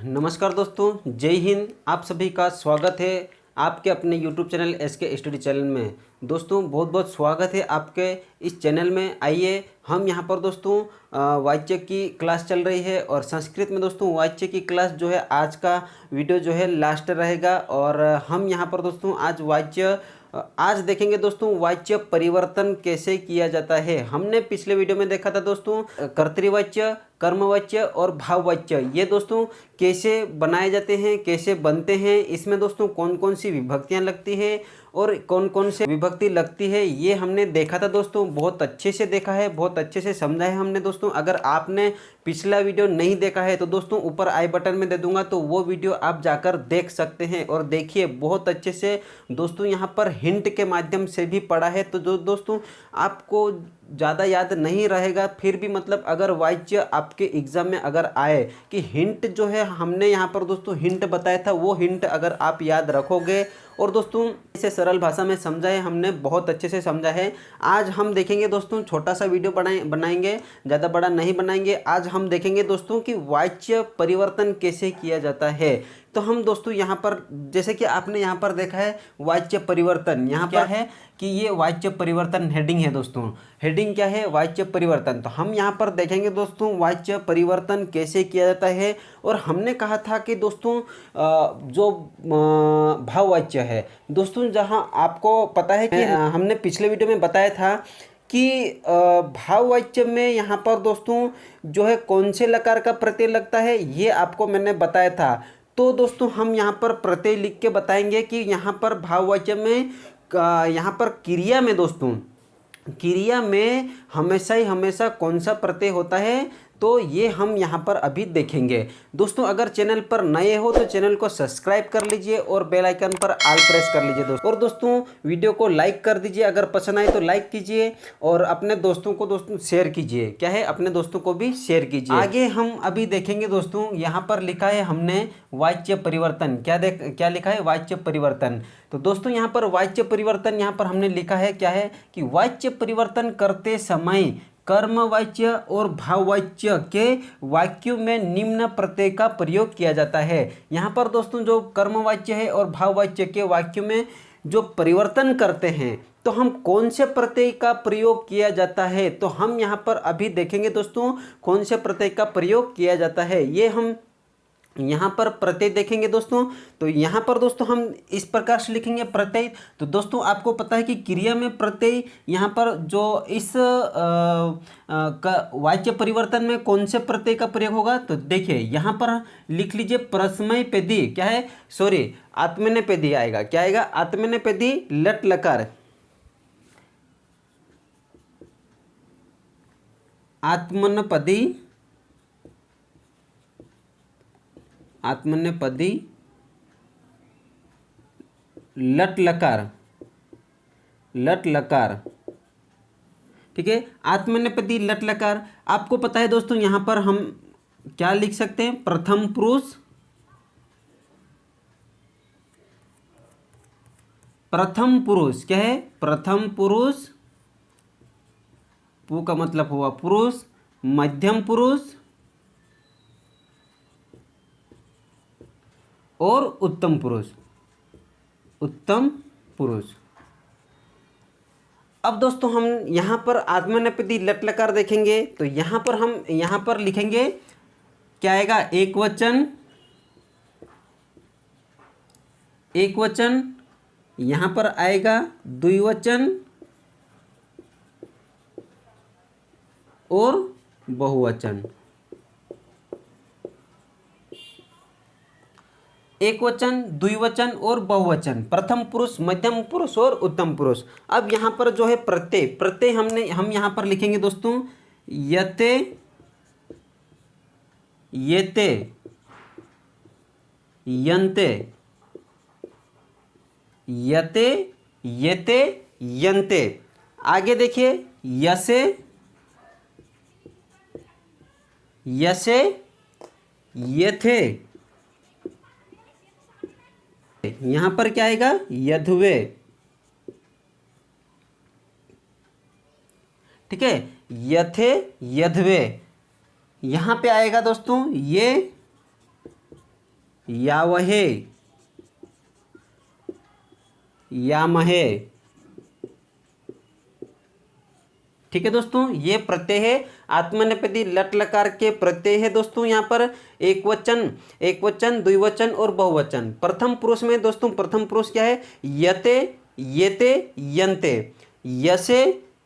नमस्कार दोस्तों, जय हिंद। आप सभी का स्वागत है आपके अपने YouTube channel SK study channel में। दोस्तों बहुत बहुत स्वागत है आपके इस चैनल में। आइए हम यहाँ पर दोस्तों वाच्य की क्लास चल रही है और संस्कृत में दोस्तों वाच्य की क्लास जो है आज का वीडियो जो है लास्ट रहेगा। और हम यहाँ पर दोस्तों आज देखेंगे दोस्तों वाच्य परिवर्तन कैसे किया जाता है। हमने पिछले वीडियो में देखा था दोस्तों कर्तृवाच्य, कर्मवाच्य और भाववाच्य ये दोस्तों कैसे बनाए जाते हैं, कैसे बनते हैं, इसमें दोस्तों कौन कौन सी विभक्तियां लगती है और कौन कौन से विभक्ति लगती है ये हमने देखा था दोस्तों। बहुत अच्छे से देखा है, बहुत अच्छे से समझा है हमने दोस्तों। अगर आपने पिछला वीडियो नहीं देखा है तो दोस्तों ऊपर आई बटन में दे दूंगा, तो वो वीडियो आप जाकर देख सकते हैं। और देखिए बहुत अच्छे से दोस्तों यहाँ पर हिंट के माध्यम से भी पढ़ा है, तो जो दोस्तों आपको ज़्यादा याद नहीं रहेगा फिर भी मतलब अगर वाच्य आपके एग्ज़ाम में अगर आए कि हिंट जो है हमने यहाँ पर दोस्तों हिंट बताया था, वो हिंट अगर आप याद रखोगे और दोस्तों इसे सरल भाषा में समझा है हमने, बहुत अच्छे से समझा है। आज हम देखेंगे दोस्तों, छोटा सा वीडियो बनाएंगे, ज़्यादा बड़ा नहीं बनाएंगे। आज हम देखेंगे दोस्तों कि वाच्य परिवर्तन कैसे किया जाता है। तो हम दोस्तों यहाँ पर जैसे कि आपने यहाँ पर देखा है वाच्य परिवर्तन, यहाँ पर है कि ये वाच्य परिवर्तन हेडिंग है दोस्तों। हेडिंग क्या है? वाच्य परिवर्तन। तो हम यहाँ पर देखेंगे दोस्तों वाच्य परिवर्तन कैसे किया जाता है। और हमने कहा था कि दोस्तों जो भाववाच्य है दोस्तों, जहाँ आपको पता है कि हमने पिछले वीडियो में बताया था कि भाववाच्य में यहाँ पर दोस्तों जो है कौन से लकार का प्रत्यय लगता है ये आपको मैंने बताया था। तो दोस्तों हम यहाँ पर प्रत्यय लिख के बताएंगे कि यहाँ पर भाववाच्य में यहाँ पर क्रिया में दोस्तों क्रिया में हमेशा ही हमेशा कौन सा प्रत्यय होता है, तो ये हम यहाँ पर अभी देखेंगे दोस्तों। अगर चैनल पर नए हो तो चैनल को सब्सक्राइब कर लीजिए और बेल आइकन पर ऑल प्रेस कर लीजिए दोस्तों। और दोस्तों वीडियो को लाइक कर दीजिए, अगर पसंद आए तो लाइक कीजिए और अपने दोस्तों को दोस्तों शेयर कीजिए। क्या है? अपने दोस्तों को भी शेयर कीजिए। आगे हम अभी देखेंगे दोस्तों, यहाँ पर लिखा है हमने वाच्य परिवर्तन। क्या लिखा है? वाच्य परिवर्तन। तो दोस्तों यहाँ पर वाच्य परिवर्तन यहाँ पर हमने लिखा है क्या है कि वाच्य परिवर्तन करते समय कर्मवाच्य और भाववाच्य के वाक्यों में निम्न प्रत्यय का प्रयोग किया जाता है। यहाँ पर दोस्तों जो कर्मवाच्य है और भाववाच्य के वाक्यों में जो परिवर्तन करते हैं, तो हम कौन से प्रत्यय का प्रयोग किया जाता है, तो हम यहाँ पर अभी देखेंगे दोस्तों कौन से प्रत्यय का प्रयोग किया जाता है। ये हम यहाँ पर प्रत्यय देखेंगे दोस्तों। तो यहाँ पर दोस्तों हम इस प्रकार से लिखेंगे प्रत्यय। तो दोस्तों आपको पता है कि क्रिया में प्रत्यय यहाँ पर जो इस वाच्य परिवर्तन में कौन से प्रत्यय का प्रयोग होगा, तो देखिए यहाँ पर लिख लीजिए परस्मैपदी। क्या है? सॉरी, आत्मनेपदी आएगा। क्या आएगा? आत्मनेपदी लट लकार। आत्मनेपदी आत्मनेपदी लट लकार, लट लकार। ठीक है, आत्मनेपदी लट लकार। आपको पता है दोस्तों यहाँ पर हम क्या लिख सकते हैं? प्रथम पुरुष, प्रथम पुरुष। क्या है? प्रथम पुरुष, पु का मतलब हुआ पुरुष, मध्यम पुरुष और उत्तम पुरुष, उत्तम पुरुष। अब दोस्तों हम यहाँ पर आत्मनेपदी लट लकार देखेंगे, तो यहाँ पर हम यहाँ पर लिखेंगे क्या आएगा? एक वचन, एक वचन। यहाँ पर आएगा द्विवचन और बहुवचन। एक वचन, द्विवचन और बहुवचन, प्रथम पुरुष, मध्यम पुरुष और उत्तम पुरुष। अब यहाँ पर जो है प्रत्यय हम यहाँ पर लिखेंगे दोस्तों यते, येते, यन्ते, यते, येते, यन्ते। आगे देखिए यसे, यसे, येथे। यहां पर क्या आएगा? यधुवे। ठीक है, यथे, यधवे। यहां पे आएगा दोस्तों ये यावहे, यामहे। ठीक है दोस्तों, ये प्रत्यय है, आत्मनेपदी लट लकार के प्रत्यय है दोस्तों। यहाँ पर एक वचन, द्विवचन और बहुवचन। प्रथम पुरुष में दोस्तों, प्रथम पुरुष क्या है? यते, येते, यन्ते, यसे,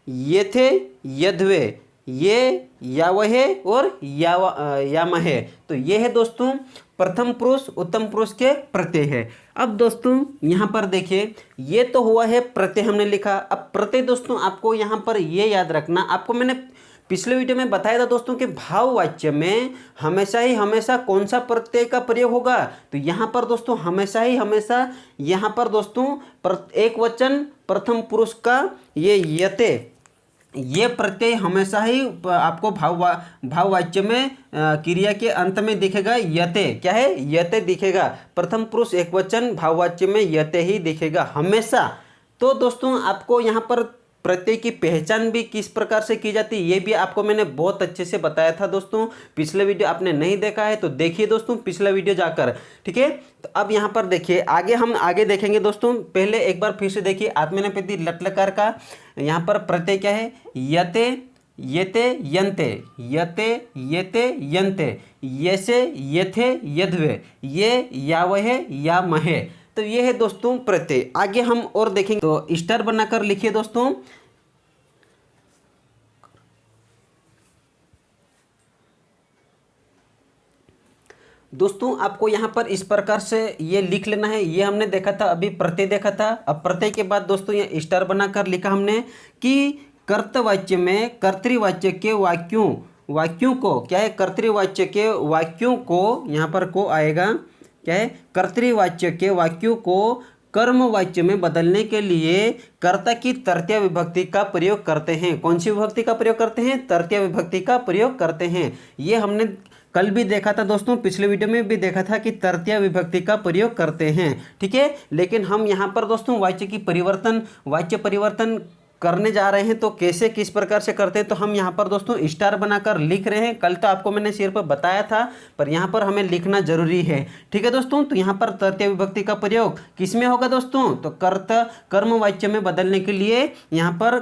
येथे, यध्वे, ये, यावहे और यामहे। तो ये है दोस्तों प्रथम पुरुष उत्तम पुरुष के प्रत्यय है। अब दोस्तों यहाँ पर देखिए, ये तो हुआ है प्रत्यय हमने लिखा। अब प्रत्यय दोस्तों आपको यहाँ पर ये याद रखना, आपको मैंने पिछले वीडियो में बताया था दोस्तों कि भाववाच्य में हमेशा कौन सा प्रत्यय का प्रयोग होगा। तो यहाँ पर दोस्तों हमेशा यहाँ पर दोस्तों एक वचन प्रथम पुरुष का ये यते, ये प्रत्यय हमेशा ही आपको भाववाच्य में क्रिया के अंत में दिखेगा। यते क्या है? यते दिखेगा। प्रथम पुरुष एक वचन भाववाच्य में यते ही दिखेगा हमेशा। तो दोस्तों आपको यहाँ पर प्रत्यय की पहचान भी किस प्रकार से की जाती है ये भी आपको मैंने बहुत अच्छे से बताया था दोस्तों। पिछले वीडियो आपने नहीं देखा है तो देखिए दोस्तों पिछला वीडियो जाकर, ठीक है। तो अब यहाँ पर देखिए, हम आगे देखेंगे दोस्तों। पहले एक बार फिर से देखिए, आत्मनेपदी लट लकार का यहाँ पर प्रत्यय क्या है? यते, येते, यन्ते, यते, येते, यन्ते, यसे, येथे, यध्वे, ये, यावहे, यामहे। तो ये है दोस्तों प्रत्यय। आगे हम और देखेंगे, तो स्टार बनाकर लिखिए दोस्तों। दोस्तों आपको यहाँ पर इस प्रकार से ये लिख लेना है। ये हमने देखा था, अभी प्रत्यय देखा था। अब प्रत्यय के बाद दोस्तों ये स्टार बनाकर लिखा हमने कि कर्तवाच्य में कर्तृवाच्य के वाक्यों को क्या है? कर्तृवाच्य के वाक्यों को, यहाँ पर को आएगा, क्या है? कर्तृवाच्य के वाक्यों को कर्मवाच्य में बदलने के लिए कर्ता की तृतीय विभक्ति का प्रयोग करते हैं। कौन सी विभक्ति का प्रयोग करते हैं? तृतीय विभक्ति का प्रयोग करते हैं। ये हमने कल भी देखा था दोस्तों, पिछले वीडियो में भी देखा था कि तृतीय विभक्ति का प्रयोग करते हैं, ठीक है। लेकिन हम यहाँ पर दोस्तों वाच्य परिवर्तन करने जा रहे हैं। तो कैसे किस प्रकार से करते हैं, तो हम यहाँ पर दोस्तों स्टार बनाकर लिख रहे हैं। कल तो आपको मैंने सिर्फ बताया था, पर यहाँ पर हमें लिखना जरूरी है, ठीक है दोस्तों। तो यहाँ पर तृतीय विभक्ति का प्रयोग किस में होगा दोस्तों? तो कर्मवाच्य में बदलने के लिए यहाँ पर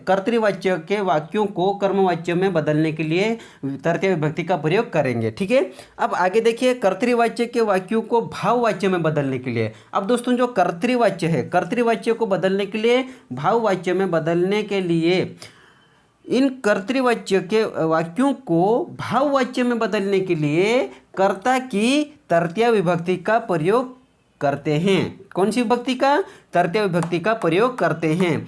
कर्तृवाच्य के वाक्यों को कर्मवाच्य में बदलने के लिए तृतीय विभक्ति का प्रयोग करेंगे, ठीक है। अब आगे देखिए, कर्तृवाच्य के वाक्यों को भाववाच्य में बदलने के लिए, अब दोस्तों जो कर्तृवाच्य है, कर्तृवाच्य को बदलने के लिए भाववाच्य में बदलने के लिए इन कर्तृवाच्य के वाक्यों को भाववाच्य में बदलने के लिए कर्ता की तृतीय विभक्ति का प्रयोग करते हैं। कौन सी विभक्ति का? तृतीय विभक्ति का प्रयोग करते हैं।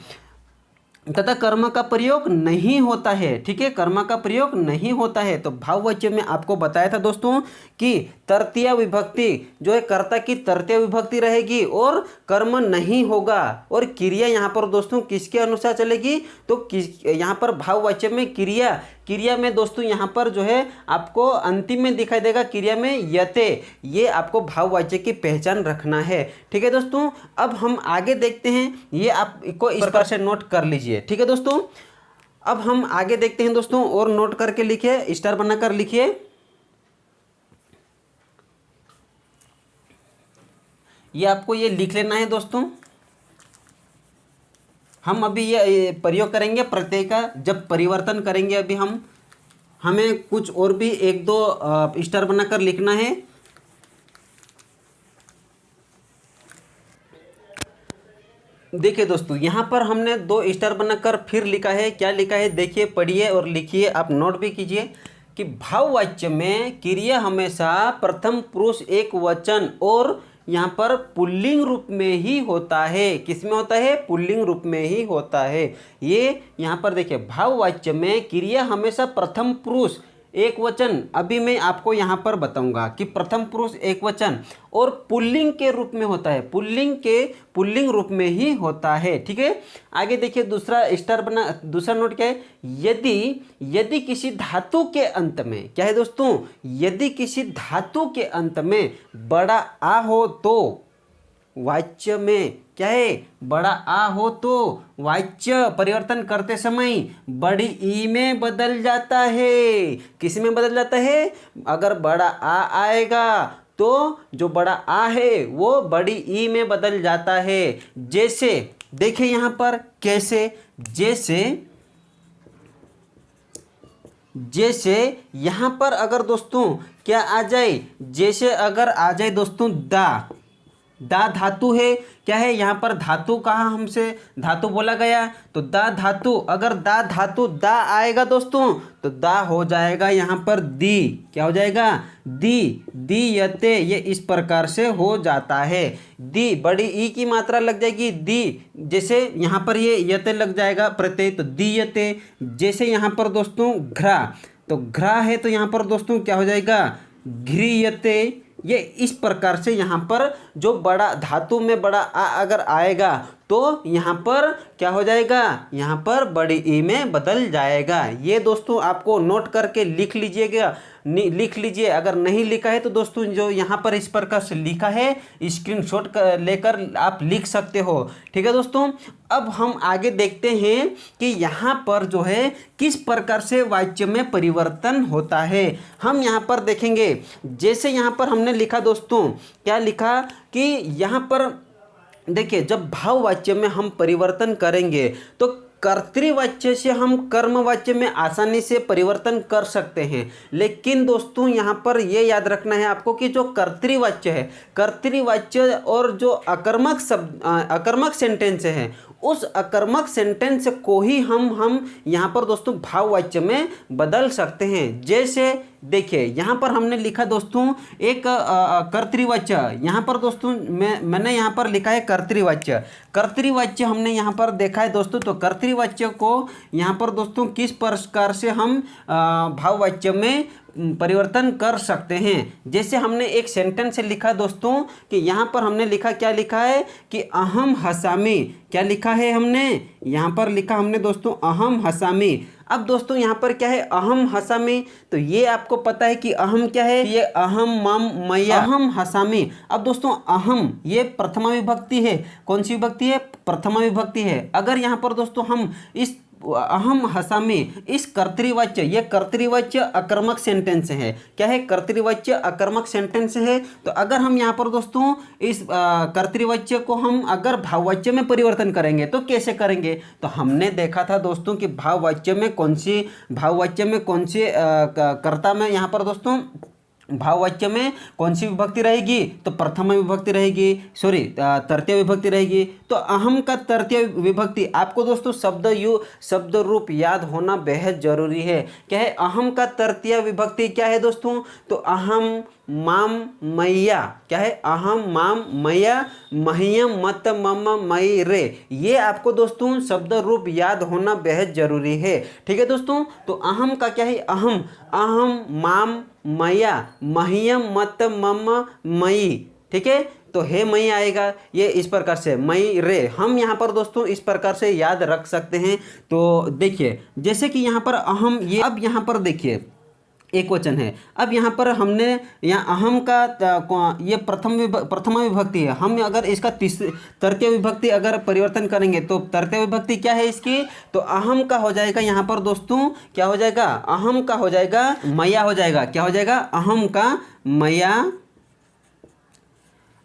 तथा कर्म का प्रयोग नहीं होता है, ठीक है। कर्म का प्रयोग नहीं होता है। तो भाववाच्य में आपको बताया था दोस्तों कि तृतीय विभक्ति जो है कर्ता की तृतीय विभक्ति रहेगी और कर्म नहीं होगा। और क्रिया यहाँ पर दोस्तों किसके अनुसार चलेगी? तो यहाँ पर भाववाच्य में क्रिया में दोस्तों यहाँ पर जो है आपको अंतिम में दिखाई देगा, क्रिया में यते। ये आपको भाववाच्य की पहचान रखना है, ठीक है दोस्तों। अब हम आगे देखते हैं, ये आपको इस प्रकार से नोट कर लीजिए, ठीक है दोस्तों। अब हम आगे देखते हैं दोस्तों, और नोट करके लिखिए, स्टार बनाकर लिखिए। ये आपको ये लिख लेना है दोस्तों। हम अभी ये प्रयोग करेंगे प्रत्यय का, जब परिवर्तन करेंगे अभी हमें कुछ और भी एक दो स्टार बनाकर लिखना है। देखिए दोस्तों यहाँ पर हमने 2 स्टार बनाकर फिर लिखा है। क्या लिखा है देखिए, पढ़िए और लिखिए, आप नोट भी कीजिए कि भाववाच्य में क्रिया हमेशा प्रथम पुरुष एक वचन और यहाँ पर पुल्लिंग रूप में ही होता है। किस में होता है? पुल्लिंग रूप में ही होता है। ये यहाँ पर देखिए, भाववाच्य में क्रिया हमेशा प्रथम पुरुष एक वचन, अभी मैं आपको यहाँ पर बताऊंगा कि प्रथम पुरुष एक वचन और पुल्लिंग के रूप में होता है, पुल्लिंग रूप में ही होता है, ठीक है। आगे देखिए, दूसरा नोट क्या है? यदि किसी धातु के अंत में, क्या है दोस्तों? यदि किसी धातु के अंत में बड़ा आ हो तो वाच्य में क्या है? बड़ा आ हो तो वाच्य परिवर्तन करते समय बड़ी ई में बदल जाता है। किस में बदल जाता है? अगर बड़ा आ आएगा तो जो बड़ा आ है वो बड़ी ई में बदल जाता है। जैसे देखिए यहाँ पर कैसे, जैसे यहाँ पर अगर दोस्तों क्या आ जाए, जैसे अगर आ जाए दोस्तों दा धातु है, क्या है यहाँ पर धातु कहा हमसे धातु बोला गया, तो दा धातु, अगर दा धातु दा आएगा दोस्तों तो दा हो जाएगा यहाँ पर दी, क्या हो जाएगा दी यते, ये इस प्रकार से हो जाता है। दी बड़ी ई की मात्रा लग जाएगी दी, जैसे यहाँ पर ये यते लग जाएगा प्रत्यय, तो दी यते। जैसे यहाँ पर दोस्तों घ्रा, तो घ्रा है तो यहाँ पर दोस्तों क्या हो जाएगा घ्रियते। ये इस प्रकार से यहाँ पर जो बड़ा धातु में बड़ा आ अगर आएगा तो यहाँ पर क्या हो जाएगा, यहाँ पर बड़ी ई में बदल जाएगा। ये दोस्तों आपको नोट करके लिख लीजिएगा, लिख लीजिए। अगर नहीं लिखा है तो दोस्तों जो यहाँ पर इस प्रकार से लिखा है स्क्रीनशॉट लेकर आप लिख सकते हो। ठीक है दोस्तों, अब हम आगे देखते हैं कि यहाँ पर जो है किस प्रकार से वाच्य में परिवर्तन होता है। हम यहाँ पर देखेंगे, जैसे यहाँ पर हमने लिखा दोस्तों, क्या लिखा कि यहाँ पर देखिए जब भाववाच्य में हम परिवर्तन करेंगे तो कर्तृवाच्य से हम कर्मवाच्य में आसानी से परिवर्तन कर सकते हैं। लेकिन दोस्तों यहाँ पर ये याद रखना है आपको कि जो कर्तृवाच्य है, कर्तृवाच्य और जो अकर्मक सेंटेंस है, उस अकर्मक सेंटेंस को ही हम यहाँ पर दोस्तों भाववाच्य में बदल सकते हैं। जैसे देखिए यहाँ पर हमने लिखा दोस्तों एक कर्तृवाच्य, यहाँ पर दोस्तों मैंने यहाँ पर लिखा है कर्तृवाच्य हमने यहाँ पर देखा है दोस्तों। तो कर्तृवाच्य को यहाँ पर दोस्तों किस प्रकार से हम भाववाच्य में परिवर्तन कर सकते हैं। जैसे हमने एक सेंटेंस से लिखा दोस्तों कि यहाँ पर हमने लिखा, क्या लिखा है कि अहम हसामी, क्या लिखा है हमने यहाँ पर लिखा हमने दोस्तों अहम हसामी। अब दोस्तों यहाँ पर क्या है अहम हसामी, तो ये आपको पता है कि अहम क्या है, ये अहम मम मैया अहम हसामी। अब दोस्तों अहम ये प्रथमा विभक्ति है, कौन सी विभक्ति है, प्रथमा विभक्ति है। अगर यहाँ पर दोस्तों हम इस अहम हसामी इस कर्तृवाच्य, ये कर्तृवाच्य अकर्मक सेंटेंस है, क्या है कर्तृवाच्य अकर्मक सेंटेंस है। तो अगर हम यहाँ पर दोस्तों इस कर्तृवाच्य को हम अगर भाववाच्य में परिवर्तन करेंगे तो कैसे करेंगे, तो हमने देखा था दोस्तों कि भाववाच्य में कौन सी कर्ता में यहाँ पर दोस्तों भाववाच्य में कौन सी विभक्ति रहेगी, तो प्रथमा विभक्ति रहेगी, तृतीय विभक्ति रहेगी। तो अहम का तृतीय विभक्ति आपको दोस्तों शब्द रूप याद होना बेहद जरूरी है। क्या है अहम का तृतीय विभक्ति क्या है दोस्तों, तो अहम माम मैया, क्या है अहम माम मैया मह्यम मत मम मई रे। ये आपको दोस्तों शब्द रूप याद होना बेहद जरूरी है। ठीक है दोस्तों, तो अहम का क्या है अहम माम मैया मह्यम मत मम मई, ठीक है, तो हे मई आएगा, ये इस प्रकार से मई रे हम यहाँ पर दोस्तों इस प्रकार से याद रख सकते हैं। तो देखिए जैसे कि यहाँ पर अहम, ये अब यहाँ पर देखिए एक वचन है। अब यहाँ पर हमने यहाँ अहम का ये प्रथमा विभक्ति है, हम अगर इसका तृतीय विभक्ति अगर परिवर्तन करेंगे तो तृतीय विभक्ति क्या है इसकी, तो अहम का हो जाएगा यहाँ पर दोस्तों, क्या हो जाएगा अहम का हो जाएगा मैया हो जाएगा, क्या हो जाएगा अहम का मैया,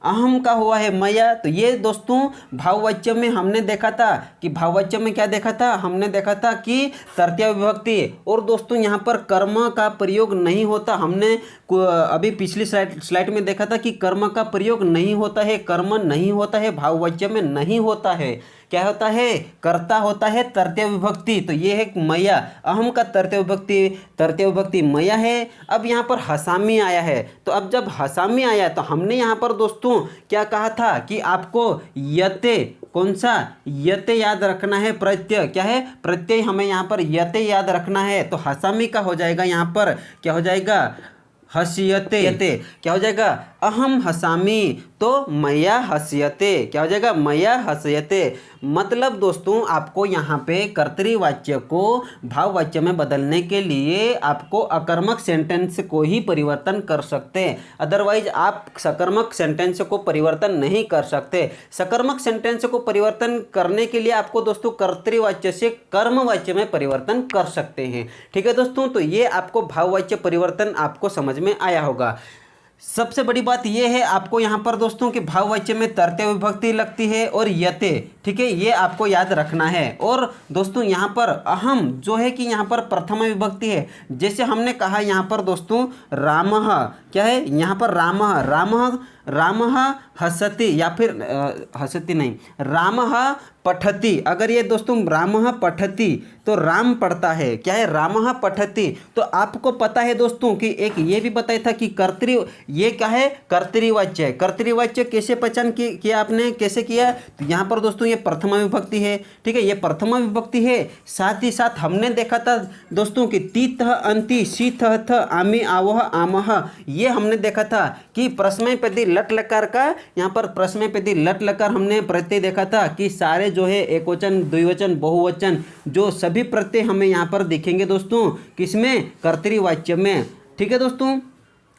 अहम का हुआ है मैया। तो ये दोस्तों भाववाच्य में हमने देखा था कि भाववाच्य में क्या देखा था, हमने देखा था कि तृतीय विभक्ति, और दोस्तों यहाँ पर कर्म का प्रयोग नहीं होता। हमने अभी पिछली स्लाइड में देखा था कि कर्म का प्रयोग नहीं होता है, कर्म नहीं होता है, भाववाच्य में नहीं होता है, क्या होता है कर्ता होता है तृतीय विभक्ति। तो ये है मैया, अहम का तृतीय विभक्ति मैया है। अब यहाँ पर हसामी आया है, तो अब जब हसामी आया तो हमने यहाँ पर दोस्तों क्या कहा था कि आपको यते, कौन सा यते याद रखना है, प्रत्यय, क्या है प्रत्यय, हमें यहाँ पर यते याद रखना है। तो हसामी का हो जाएगा यहाँ पर क्या हो जाएगा हसियते, क्या हो जाएगा अहम हसामी, तो मैया हसियते, क्या हो जाएगा मैया हसियते। मतलब दोस्तों आपको यहाँ पे कर्तृवाच्य को भाववाच्य में बदलने के लिए आपको अकर्मक सेंटेंस को ही परिवर्तन कर सकते हैं, अदरवाइज आप सकर्मक सेंटेंस को परिवर्तन नहीं कर सकते। सकर्मक सेंटेंस को परिवर्तन करने के लिए आपको दोस्तों कर्तृवाच्य से कर्मवाच्य में परिवर्तन कर सकते हैं। ठीक है दोस्तों, तो ये आपको भाववाच्य परिवर्तन आपको समझ में आया होगा। सबसे बड़ी बात यह है आपको यहाँ पर दोस्तों कि भाववाच्य में तृतीय विभक्ति लगती है और यते, ठीक है, ये आपको याद रखना है। और दोस्तों यहाँ पर अहम जो है कि यहाँ पर प्रथम विभक्ति है। जैसे हमने कहा यहाँ पर दोस्तों रामः, क्या है यहाँ पर रामः, रामः रामः हसति, या फिर हसति नहीं, रामः पठति। अगर ये दोस्तों रामः पठति तो राम पढ़ता है, क्या है रामः पठति। तो आपको पता है दोस्तों कि एक ये भी बताया था कि कर्तरी, ये क्या है कर्तरीवाच्य है। कर्तरीवाच्य कैसे पहचान किया आपने, कैसे किया, तो यहाँ पर दोस्तों ये प्रथमा विभक्ति है, ठीक है, ये प्रथमा विभक्ति है। साथ ही साथ हमने देखा था दोस्तों कि तीतः अंति शीतः थ आमी आवह आमह, ये हमने देखा था कि प्रश्न पदी लट लकार का, यहाँ पर प्रश्न पदी लट लकार हमने प्रत्यय देखा था कि सारे जो है एक वचन द्विवचन बहुवचन जो सभी प्रत्यय हमें यहाँ पर दिखेंगे दोस्तों किसमें, कर्तरीवाच्य में, ठीक है दोस्तों।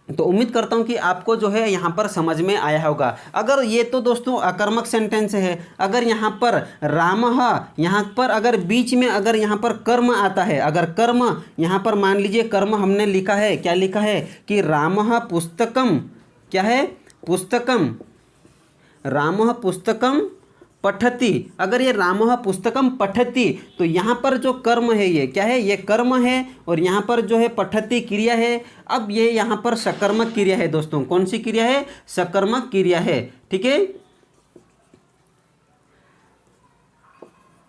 तो उम्मीद करता हूँ कि आपको जो है यहाँ पर समझ में आया होगा। अगर ये तो दोस्तों अकर्मक सेंटेंस है, अगर यहाँ पर रामः, यहाँ पर अगर बीच में अगर यहाँ पर कर्म आता है, अगर कर्म यहाँ पर मान लीजिए कर्म हमने लिखा है, क्या लिखा है कि रामः पुस्तकम, क्या है पुस्तकम, रामः पुस्तकम पठति। अगर ये रामः पुस्तकम पठति तो यहाँ पर जो कर्म है ये क्या है, ये कर्म है, और यहाँ पर जो है पठति क्रिया है। अब ये यहाँ पर सकर्मक क्रिया है दोस्तों, कौन सी क्रिया है, सकर्मक क्रिया है, ठीक है,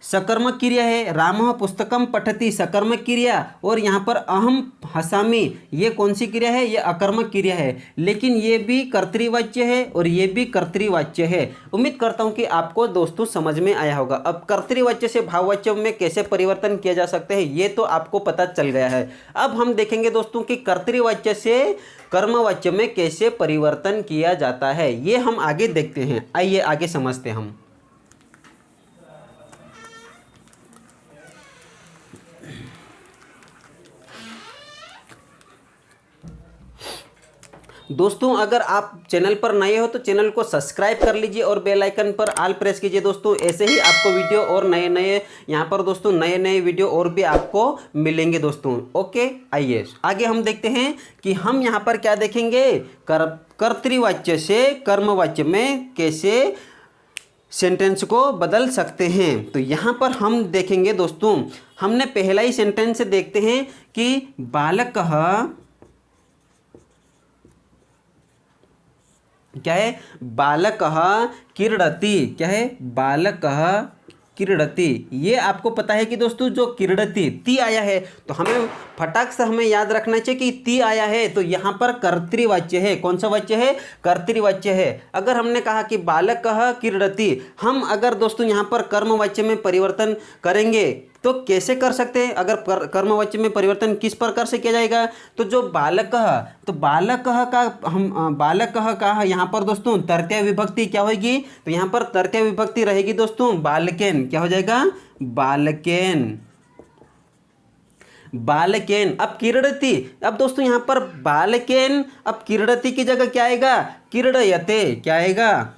सकर्मक क्रिया है। रामः पुस्तकम पठति सकर्मक क्रिया, और यहाँ पर अहम हसामी ये कौन सी क्रिया है, ये अकर्मक क्रिया है, लेकिन ये भी कर्तरीवाच्य है और ये भी कर्तरीवाच्य है। उम्मीद करता हूँ कि आपको दोस्तों समझ में आया होगा। अब कर्तरीवाच्य से भाववाच्य में कैसे परिवर्तन किया जा सकते हैं ये तो आपको पता चल गया है। अब हम देखेंगे दोस्तों कि कर्तरीवाच्य से कर्मवाच्य में कैसे परिवर्तन किया जाता है, ये हम आगे देखते हैं। आइए आगे समझते हैं हम। दोस्तों अगर आप चैनल पर नए हो तो चैनल को सब्सक्राइब कर लीजिए और बेल आइकन पर ऑल प्रेस कीजिए दोस्तों। ऐसे ही आपको वीडियो और नए नए यहाँ पर दोस्तों नए वीडियो और भी आपको मिलेंगे दोस्तों। ओके, आइए आगे हम देखते हैं कि हम यहाँ पर क्या देखेंगे, कर्तरीवाच्य से कर्मवाच्य में कैसे सेंटेंस को बदल सकते हैं। तो यहाँ पर हम देखेंगे दोस्तों, हमने पहला ही सेंटेंस देखते हैं कि बालकः, क्या है बालकः क्रीडति, क्या है बालकः क्रीडति। ये आपको पता है कि दोस्तों जो क्रीडति ती आया है तो हमें फटाक से हमें याद रखना चाहिए कि ती आया है तो यहाँ पर कर्तरीवाच्य है। कौन सा वाच्य है, कर्तरीवाच्य है। अगर हमने कहा कि बालकः क्रीडति, हम अगर दोस्तों यहाँ पर कर्मवाच्य में परिवर्तन करेंगे तो कैसे कर सकते हैं, अगर कर्मवाच्य में परिवर्तन किस प्रकार से किया जाएगा, तो जो बालकः, तो बालकः का हम बालकः का यहाँ पर दोस्तों तृतीय विभक्ति क्या होगी, तो यहाँ पर तृतीय विभक्ति रहेगी दोस्तों बालकेन, क्या हो जाएगा बालकेन, बालकेन। अब क्रीडति, अब दोस्तों यहाँ पर बालकेन, अब क्रीडति की जगह क्या आएगा, क्रीडयते, क्या आएगा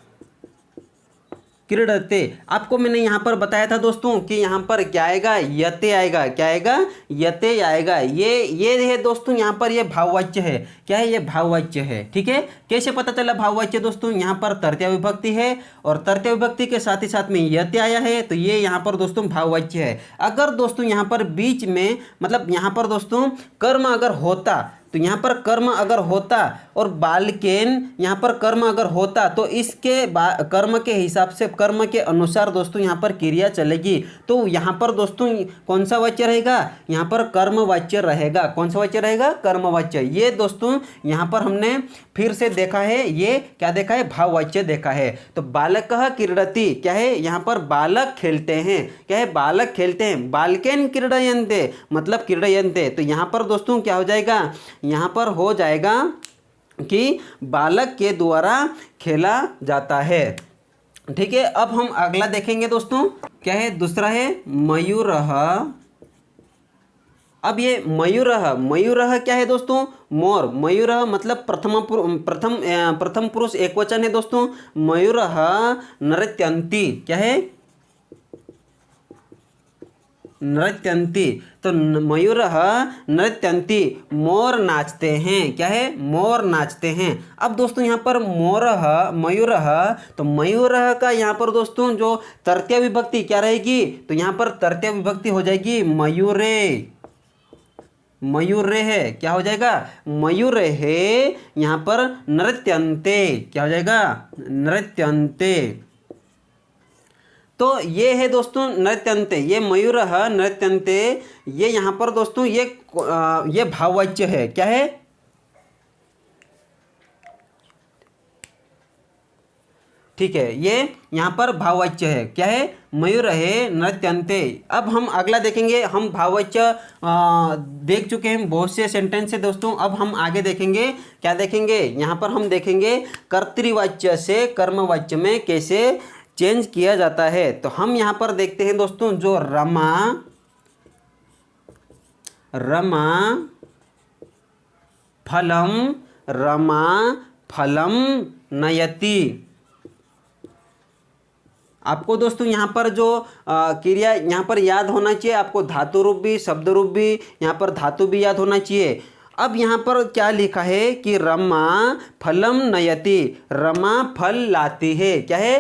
क्रीडते। आपको मैंने यहाँ पर बताया था दोस्तों कि यहाँ पर क्या आएगा, यते आएगा, क्या आएगा यते आएगा। ये है दोस्तों यहाँ पर ये भाववाच्य है, क्या है ये भाववाच्य है, ठीक है। कैसे पता चला भाववाच्य दोस्तों, यहाँ पर तृतीय विभक्ति है और तृतीय विभक्ति के साथ ही साथ में यते आया है तो ये यहाँ पर दोस्तों भाववाच्य है। अगर दोस्तों यहाँ पर बीच में मतलब यहाँ पर दोस्तों कर्म अगर होता, तो यहाँ पर कर्म अगर होता और बालकेन यहाँ पर कर्म अगर होता तो इसके कर्म के हिसाब से कर्म के अनुसार दोस्तों यहाँ पर क्रिया चलेगी। तो यहाँ पर दोस्तों कौन सा वाच्य रहेगा, यहाँ पर कर्मवाच्य रहेगा। कौन सा वाच्य रहेगा, कर्मवाच्य। ये दोस्तों यहाँ पर हमने फिर से देखा है, ये क्या देखा है, भाववाच्य देखा है। तो बालकः क्रीडति क्या है, यहाँ पर बालक खेलते हैं, क्या है बालक खेलते हैं। बालकेन क्रीडयन्ते मतलब क्रीडयन्ते, तो यहाँ पर दोस्तों क्या हो जाएगा, यहाँ पर हो जाएगा कि बालक के द्वारा खेला जाता है, ठीक है। अब हम अगला देखेंगे दोस्तों, क्या है दूसरा है मयूरः। अब ये मयूरः क्या है दोस्तों, मोर। मयूरः मतलब प्रथम पुरुष एकवचन है दोस्तों। मयूरः नृत्यन्ति, क्या है नृत्यन्ति। तो मयूरः नृत्यन्ति, मोर नाचते हैं। क्या है? मोर नाचते हैं। अब दोस्तों यहाँ पर मोरः मयूरः, तो मयूरः का यहाँ पर दोस्तों जो तृतीय विभक्ति क्या रहेगी? तो यहाँ पर तृतीय विभक्ति हो जाएगी मयूरे। मयूरे है, क्या हो जाएगा? मयूरे है। यहाँ पर नृत्यन्ते, क्या हो जाएगा? नृत्यन्ते। तो ये है दोस्तों नृत्यन्ते, ये मयूरः नृत्यन्ते, ये यहाँ पर दोस्तों ये भाववाच्य है। क्या है? ठीक है, ये यहाँ पर भाववाच्य है। क्या है? मयूरः नृत्यन्ते। अब हम अगला देखेंगे। हम भाववाच्य देख चुके हैं, बहुत से सेंटेंस है दोस्तों। अब हम आगे देखेंगे, क्या देखेंगे? यहाँ पर हम देखेंगे कर्तृवाच्य से कर्मवाच्य में कैसे चेंज किया जाता है। तो हम यहाँ पर देखते हैं दोस्तों, जो रमा फलम नयति। आपको दोस्तों यहाँ पर जो क्रिया यहाँ पर याद होना चाहिए, आपको धातु रूप भी शब्द रूप भी, यहाँ पर धातु भी याद होना चाहिए। अब यहाँ पर क्या लिखा है कि रमा फलम नयति, रमा फल लाती है। क्या है?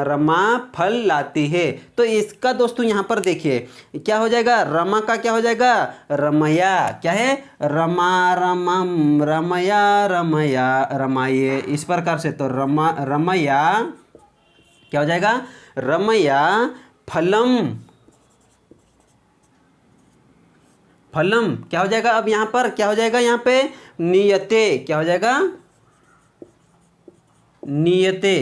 रमा फल लाती है। तो इसका दोस्तों यहाँ पर देखिए क्या हो जाएगा? रमा का क्या हो जाएगा? रमया। क्या है? रमा रमम रमया रमया रमाये, इस प्रकार से। तो रमया क्या हो जाएगा? रमया फलम क्या हो जाएगा? अब यहाँ पर क्या हो जाएगा? यहाँ पे नियते, क्या हो जाएगा? नियते।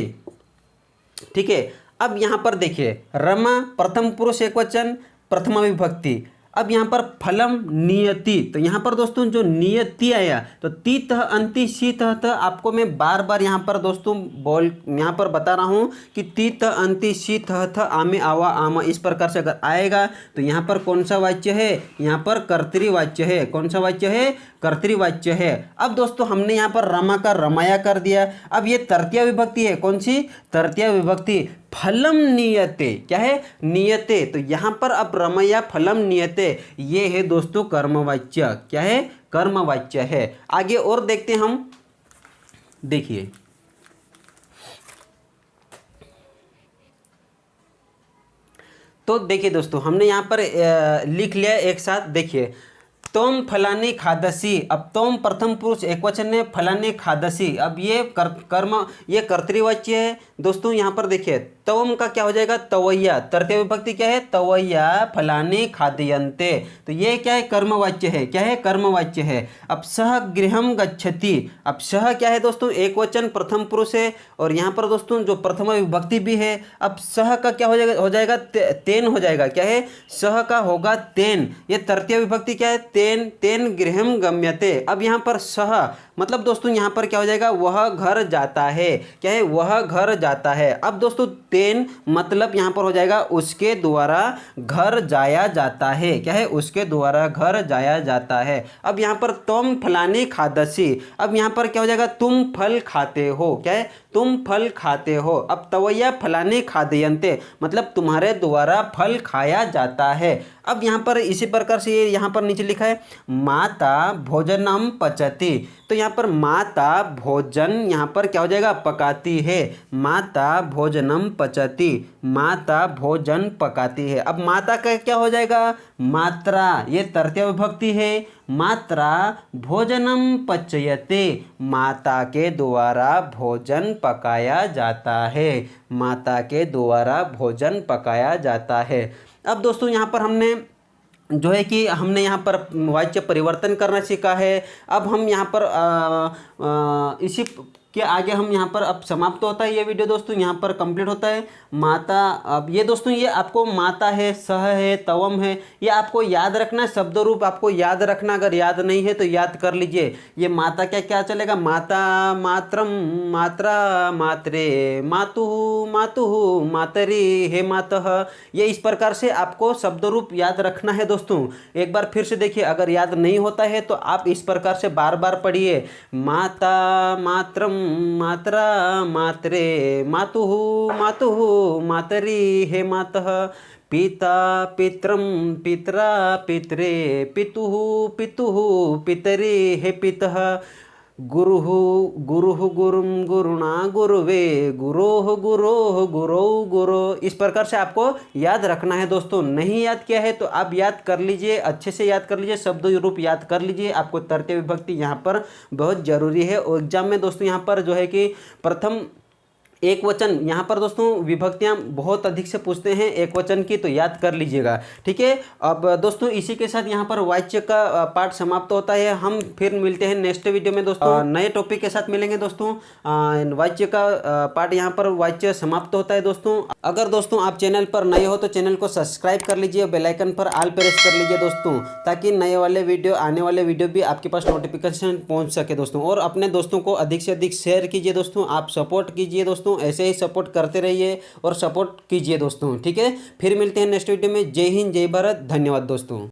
ठीक है। अब यहाँ पर देखिए, रमा प्रथम पुरुष एकवचन प्रथमा विभक्ति। अब यहाँ पर फलम नियति, तो यहाँ पर दोस्तों जो नियति आया, तो तीत अंति शीत, आपको मैं बार बार यहाँ पर दोस्तों यहाँ पर बता रहा हूँ कि तीत अंति शीत आमे आवा आमा, इस प्रकार से अगर आएगा तो यहाँ पर कौन सा वाच्य है? यहाँ पर कर्तृवाच्य है। कौन सा वाच्य है? कर्तृवाच्य है। अब दोस्तों हमने यहाँ पर रमा का रमाया कर दिया। अब ये तृतीय विभक्ति है। कौन सी? तृतीय विभक्ति। फलम नियते, क्या है? नियते। तो यहाँ पर अब रमया फलम नियते, ये है दोस्तों कर्मवाच्य। क्या है? कर्मवाच्य है। आगे और देखते हैं हम। देखिए, तो देखिए दोस्तों हमने यहाँ पर लिख लिया एक साथ। देखिए, तोम फलानी खादसी। अब तोम प्रथम पुरुष एकवचन ने, फलानी खादसी। अब ये कर्म, ये कर्तृवाच्य है दोस्तों। यहाँ पर देखिए, तोम का क्या हो जाएगा? तवैया। तृतीय विभक्ति क्या है? तवैया फलानी खादयन्ते। तो ये क्या है? कर्मवाच्य है। क्या है? कर्मवाच्य है। अब सह गृहम गच्छति। अब सह क्या है दोस्तों? एकवचन प्रथम पुरुष है, और यहाँ पर दोस्तों जो प्रथमा विभक्ति भी है। अब सह का क्या हो जाएगा? हो जाएगा तेन हो जाएगा। क्या है? सह का होगा तेन। ये तृतीय विभक्ति क्या है? तेन गृहम गम्यते। अब यहाँ पर सह मतलब दोस्तों यहाँ पर क्या हो जाएगा? वह घर जाता है। क्या है? वह घर जाता है। अब दोस्तों तेन मतलब यहाँ पर हो जाएगा उसके द्वारा घर जाया जाता है। क्या है? उसके द्वारा घर जाया जाता है। अब यहाँ पर तुम फलानी खादसी। अब यहाँ पर क्या हो जाएगा? तुम फल खाते हो। क्या है? तुम फल खाते हो। अब तवैया फलानी खादयन्ते मतलब तुम्हारे द्वारा फल खाया जाता है। अब यहाँ पर इसी प्रकार से यहाँ पर नीचे लिखा है माता भोजनम पचती। तो यहाँ पर माता भोजन यहाँ पर क्या हो जाएगा? पकाती है। माता भोजनम पचती, माता भोजन पकाती है। अब माता का क्या हो जाएगा? मात्रा। ये तृतीय विभक्ति है। मात्रा भोजनम पचयते, माता के द्वारा भोजन पकाया जाता है। माता के द्वारा भोजन पकाया जाता है। अब दोस्तों यहाँ पर हमने जो है कि हमने यहाँ पर वाच्य परिवर्तन करना सीखा है। अब हम यहाँ पर इसी के आगे हम यहाँ पर अब समाप्त होता है ये वीडियो दोस्तों, यहाँ पर कंप्लीट होता है माता। अब ये दोस्तों ये आपको माता है, सह है, तवम है, ये आपको याद रखना है। शब्द रूप आपको याद रखना, अगर याद नहीं है तो याद कर लीजिए। ये माता क्या क्या चलेगा? माता, मातरम, मात्रा, मात्रे, मातुः, मातुः, मातरी, हे मातः। ये इस प्रकार से आपको शब्द रूप याद रखना है दोस्तों। एक बार फिर से देखिए, अगर याद नहीं होता है तो आप इस प्रकार से बार बार पढ़िए। माता, मातरम, मात्रा, मात्रे, मातुः, मातुः, मातरी, हे मातः। पिता पित्रम पितरा पितरे पितुः पितुः पितरे हे पितः गुरुः गुरुः गुरुम गुरुणा गुरुवे गुरोः गुरोः गुरौ गुरो। इस प्रकार से आपको याद रखना है दोस्तों। नहीं याद किया है तो आप याद कर लीजिए, अच्छे से याद कर लीजिए, शब्द रूप याद कर लीजिए। आपको तृतीय विभक्ति यहाँ पर बहुत जरूरी है। और एग्जाम में दोस्तों यहाँ पर जो है कि प्रथम एक वचन, यहाँ पर दोस्तों विभक्तियाँ बहुत अधिक से पूछते हैं एक वचन की, तो याद कर लीजिएगा, ठीक है। अब दोस्तों इसी के साथ यहाँ पर वाच्य का पार्ट समाप्त होता है। हम फिर मिलते हैं नेक्स्ट वीडियो में दोस्तों, नए टॉपिक के साथ मिलेंगे दोस्तों। वाच्य का पार्ट यहाँ पर वाच्य समाप्त होता है दोस्तों। अगर दोस्तों आप चैनल पर नए हो तो चैनल को सब्सक्राइब कर लीजिए, बेल आइकन पर ऑल प्रेस कर लीजिए दोस्तों, ताकि नए वाले वीडियो, आने वाले वीडियो भी आपके पास नोटिफिकेशन पहुँच सके दोस्तों। और अपने दोस्तों को अधिक से अधिक शेयर कीजिए दोस्तों, आप सपोर्ट कीजिए दोस्तों, ऐसे ही सपोर्ट करते रहिए और सपोर्ट कीजिए दोस्तों, ठीक है। फिर मिलते हैं नेक्स्ट वीडियो में। जय हिंद, जय भारत, धन्यवाद दोस्तों।